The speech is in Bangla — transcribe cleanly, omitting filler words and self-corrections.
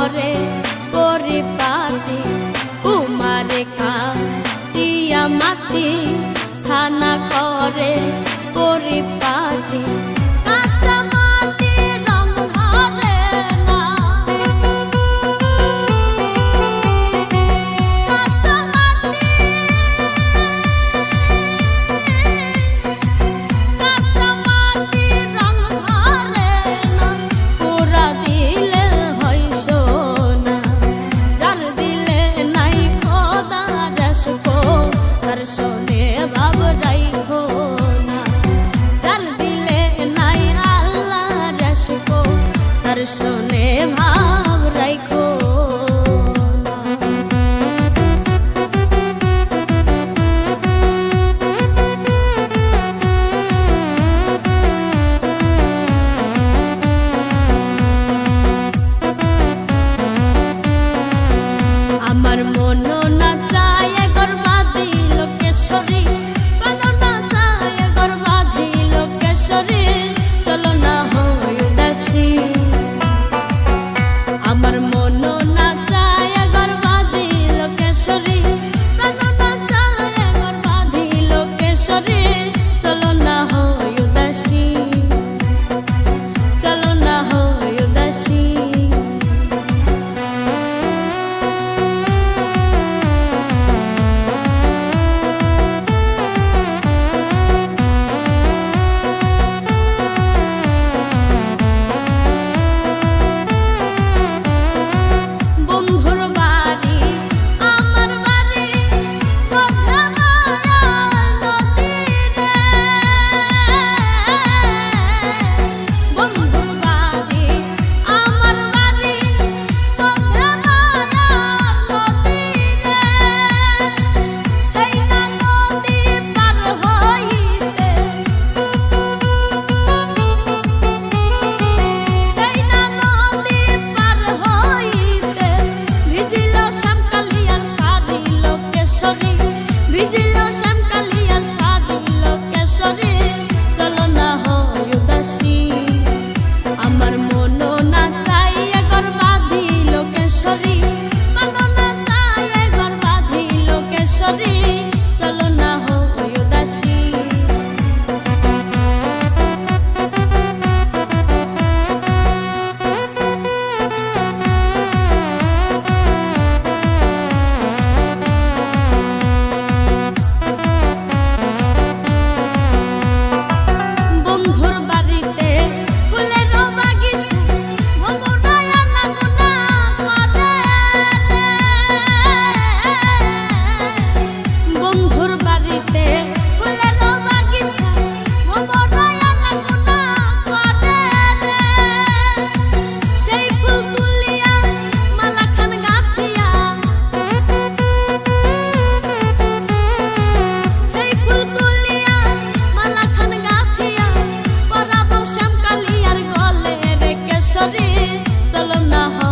করে পরিপাটি উমারে কাটিয়া মাটি ছানা করে পরিপাটি কাঁচা মাটি রং ধরে না কাঁচা মাটি রং ধরে না পুরা দিলে হয় সোনা জাল দিলে নাই খোদা রসকো তার শোনে ভাব রাইখো না জাল দিলে নাই আল্লাহ রসকো তার শোনে ভাব রাইখো আমার মন না চায় গর্বাধি লোকেশ্বরী মন না চায় গর্বাধি লোকেশ্বরী চলো না হই উদাসী আমার মন না চায় গর্বাধি লোকেশ্বরী মন না চায় গর্বাধি লোকেশ্বরী চলো না হই উদাসী চলো না হই উদাসী চলো না